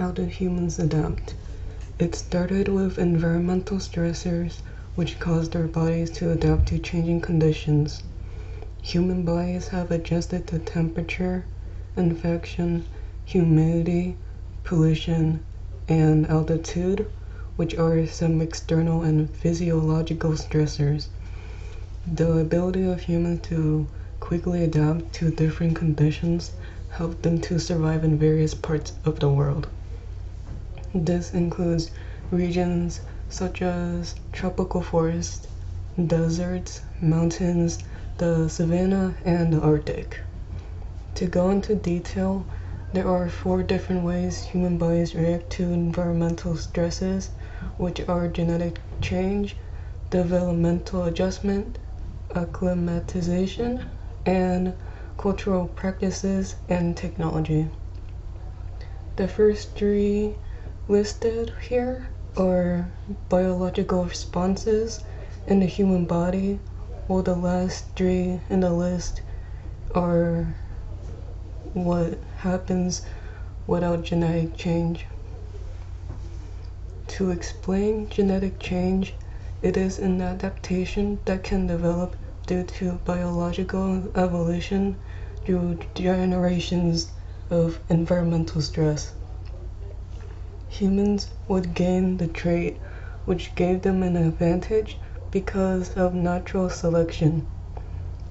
How do humans adapt? It started with environmental stressors, which caused our bodies to adapt to changing conditions. Human bodies have adjusted to temperature, infection, humidity, pollution, and altitude, which are some external and physiological stressors. The ability of humans to quickly adapt to different conditions helped them to survive in various parts of the world. This includes regions such as tropical forests, deserts, mountains, the savanna, and the Arctic. To go into detail, there are 4 different ways human bodies react to environmental stresses, which are genetic change, developmental adjustment, acclimatization, and cultural practices and technology. The first 3 listed here are biological responses in the human body, while the last 3 in the list are what happens without genetic change. To explain genetic change, it is an adaptation that can develop due to biological evolution through generations of environmental stress. Humans would gain the trait which gave them an advantage because of natural selection.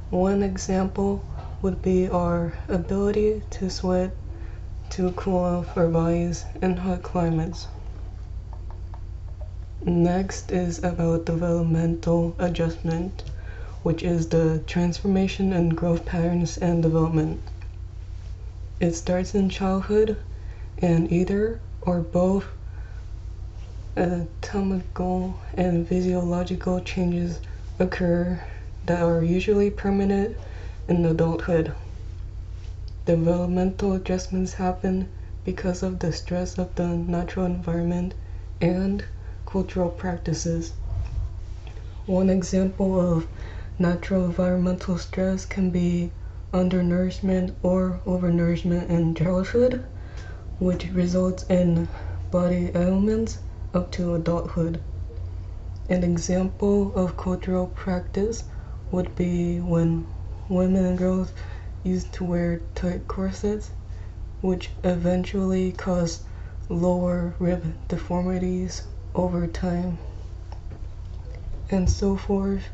One example would be our ability to sweat to cool off our bodies in hot climates. Next is about developmental adjustment, which is the transformation and growth patterns and development. It starts in childhood, and either or both anatomical and physiological changes occur that are usually permanent in adulthood. Developmental adjustments happen because of the stress of the natural environment and cultural practices. One example of natural environmental stress can be undernourishment or overnourishment in childhood, which results in body ailments up to adulthood. An example of cultural practice would be when women and girls used to wear tight corsets, which eventually cause lower rib deformities over time, and so forth.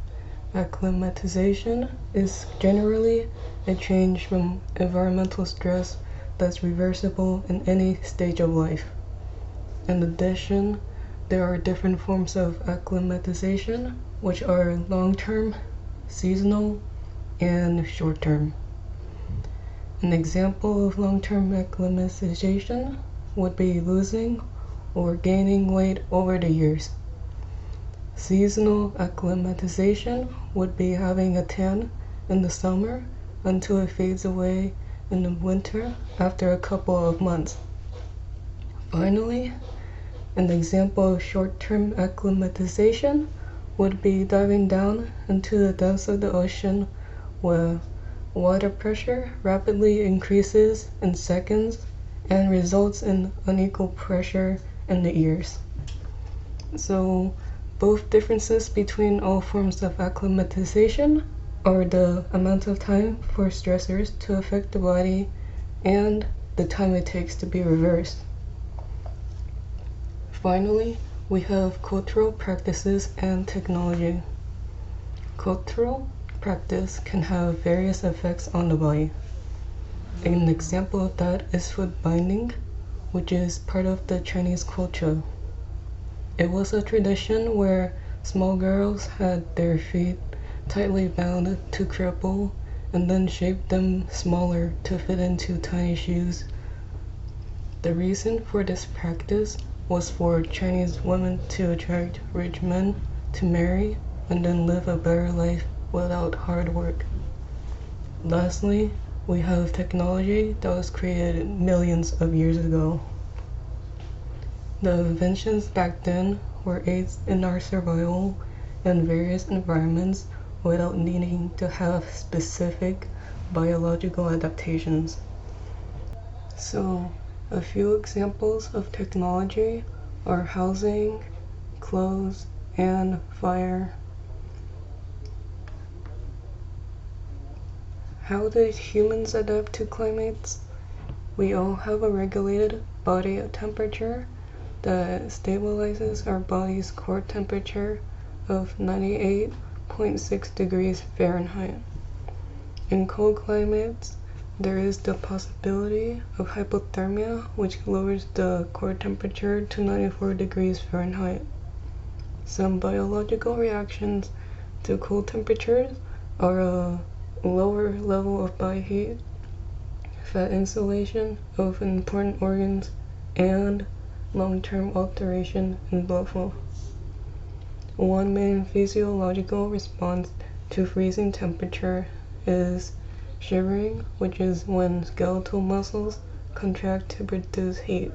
Acclimatization is generally a change from environmental stress that's reversible in any stage of life. In addition, there are different forms of acclimatization, which are long-term, seasonal, and short-term. An example of long-term acclimatization would be losing or gaining weight over the years. Seasonal acclimatization would be having a tan in the summer until it fades away in the winter after a couple of months. Finally, an example of short-term acclimatization would be diving down into the depths of the ocean where water pressure rapidly increases in seconds and results in unequal pressure in the ears. So, both differences between all forms of acclimatization are the amount of time for stressors to affect the body and the time it takes to be reversed. Finally, we have cultural practices and technology. Cultural practice can have various effects on the body. An example of that is foot binding, which is part of the Chinese culture. It was a tradition where small girls had their feet tightly bound to cripple and then shaped them smaller to fit into tiny shoes. The reason for this practice was for Chinese women to attract rich men to marry and then live a better life without hard work. Lastly, we have technology that was created millions of years ago. The inventions back then were aids in our survival in various environments without needing to have specific biological adaptations. So, A few examples of technology are housing, clothes, and fire. How do humans adapt to climates? We all have a regulated body temperature that stabilizes our body's core temperature of 98.6 degrees Fahrenheit. In cold climates, there is the possibility of hypothermia, which lowers the core temperature to 94 degrees Fahrenheit. Some biological reactions to cold temperatures are a lower level of body heat, fat insulation of important organs, and long-term alteration in blood flow. One main physiological response to freezing temperature is shivering, which is when skeletal muscles contract to produce heat.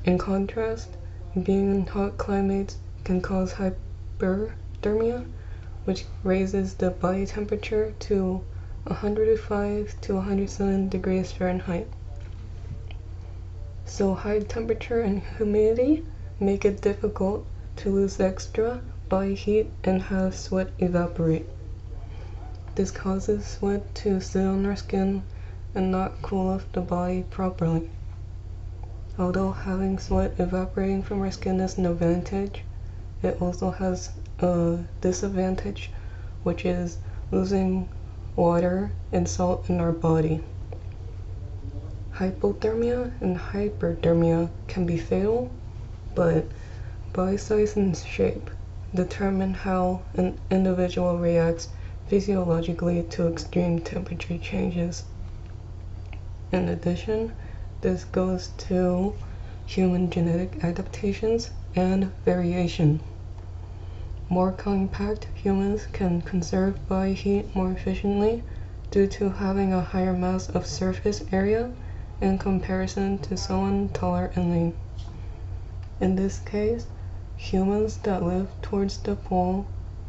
In contrast, being in hot climates can cause hyperthermia, which raises the body temperature to 105 to 107 degrees Fahrenheit. So high temperature and humidity make it difficult to lose extra body heat and have sweat evaporate. This causes sweat to sit on our skin and not cool off the body properly. Although having sweat evaporating from our skin is an advantage, it also has a disadvantage, which is losing water and salt in our body. Hypothermia and hyperthermia can be fatal, but body size and shape determine how an individual reacts physiologically to extreme temperature changes. In addition, this goes to human genetic adaptations and variation. More compact humans can conserve body heat more efficiently due to having a higher mass of surface area in comparison to someone taller and lean. In this case, humans that live towards the pole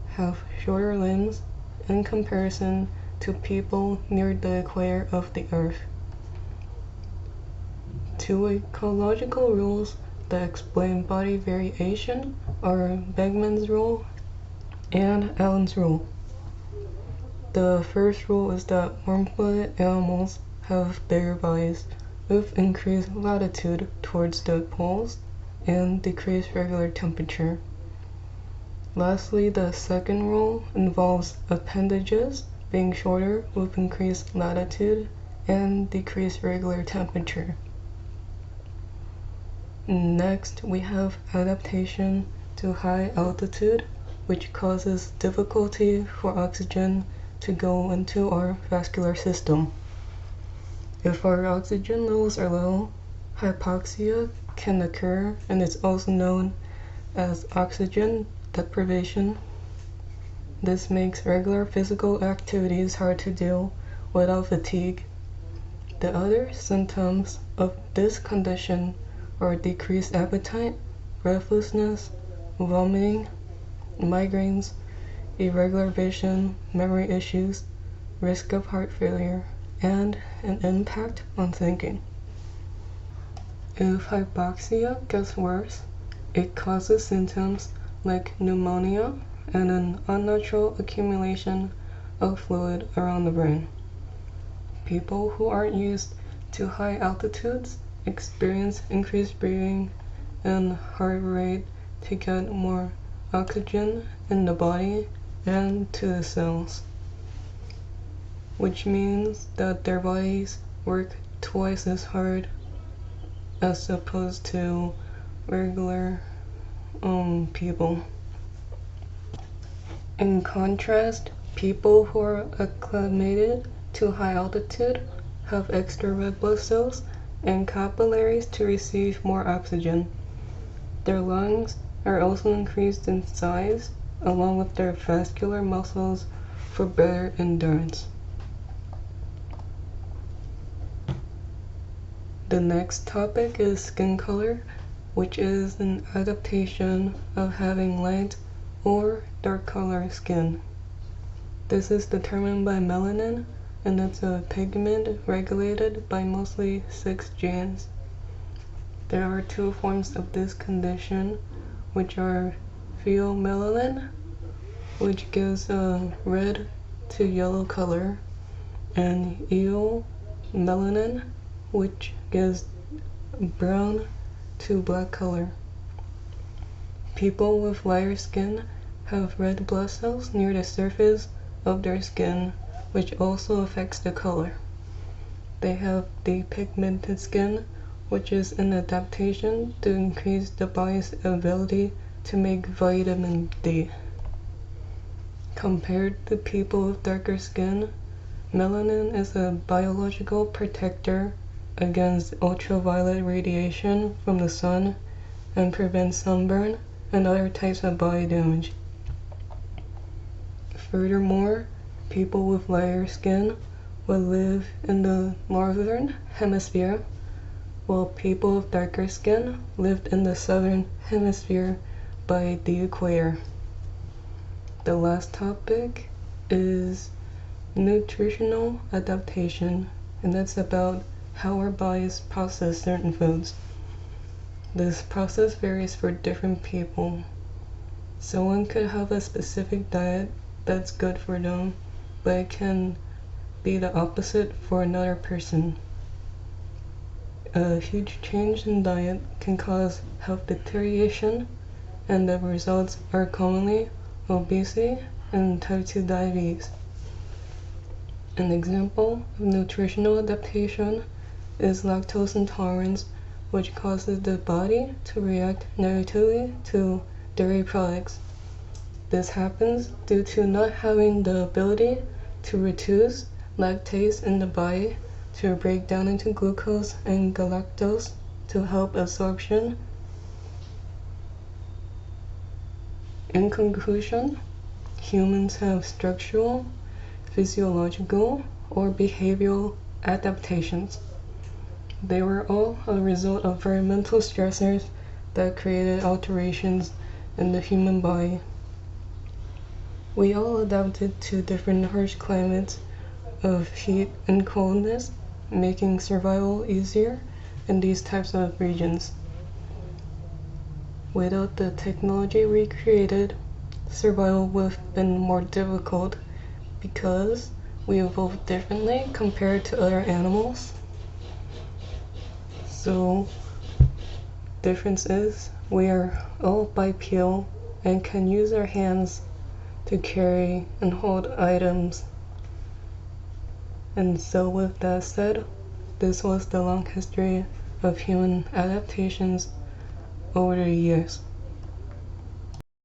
have shorter limbs in comparison to people near the equator of the Earth. Two ecological rules that explain body variation are Beckmann's rule and Allen's rule. The first rule is that warm-blooded animals have bigger bodies with increased latitude towards the poles and decreased regular temperature. Lastly, the second rule involves appendages being shorter with increased latitude and decreased regular temperature. Next, we have adaptation to high altitude, which causes difficulty for oxygen to go into our vascular system. If our oxygen levels are low, hypoxia can occur, and it's also known as oxygen deprivation. This makes regular physical activities hard to do without fatigue. The other symptoms of this condition are decreased appetite, breathlessness, vomiting, migraines, irregular vision, memory issues, risk of heart failure, and an impact on thinking. If hypoxia gets worse, it causes symptoms like pneumonia and an unnatural accumulation of fluid around the brain. People who aren't used to high altitudes experience increased breathing and heart rate to get more oxygen in the body and to the cells, which means that their bodies work twice as hard as opposed to regular people. In contrast, people who are acclimated to high altitude have extra red blood cells and capillaries to receive more oxygen. Their lungs are also increased in size, along with their vascular muscles for better endurance. The next topic is skin color, which is an adaptation of having light or dark color skin. This is determined by melanin, and it's a pigment regulated by mostly 6 genes. There are two forms of this condition, which are pheomelanin, which gives a red to yellow color, and eomelanin, which gives brown to black color. People with lighter skin have red blood cells near the surface of their skin, which also affects the color. They have depigmented skin, which is an adaptation to increase the body's ability to make vitamin D. Compared to people with darker skin, melanin is a biological protector against ultraviolet radiation from the sun and prevents sunburn and other types of body damage. Furthermore, people with lighter skin will live in the northern hemisphere, while people with darker skin lived in the southern hemisphere by the equator. The last topic is nutritional adaptation, and that's about how our bodies process certain foods. This process varies for different people. Someone could have a specific diet that's good for them, but it can be the opposite for another person. A huge change in diet can cause health deterioration, and the results are commonly obesity and type 2 diabetes. An example of nutritional adaptation is lactose intolerance, which causes the body to react negatively to dairy products. This happens due to not having the ability to reduce lactase in the body to break down into glucose and galactose to help absorption. In conclusion, humans have structural, physiological, or behavioral adaptations. They were all a result of environmental stressors that created alterations in the human body. We all adapted to different harsh climates of heat and coldness, making survival easier in these types of regions. Without the technology we created, survival would have been more difficult because we evolved differently compared to other animals. So, difference is we are all bipedal and can use our hands to carry and hold items. And so with that said, this was the long history of human adaptations over the years.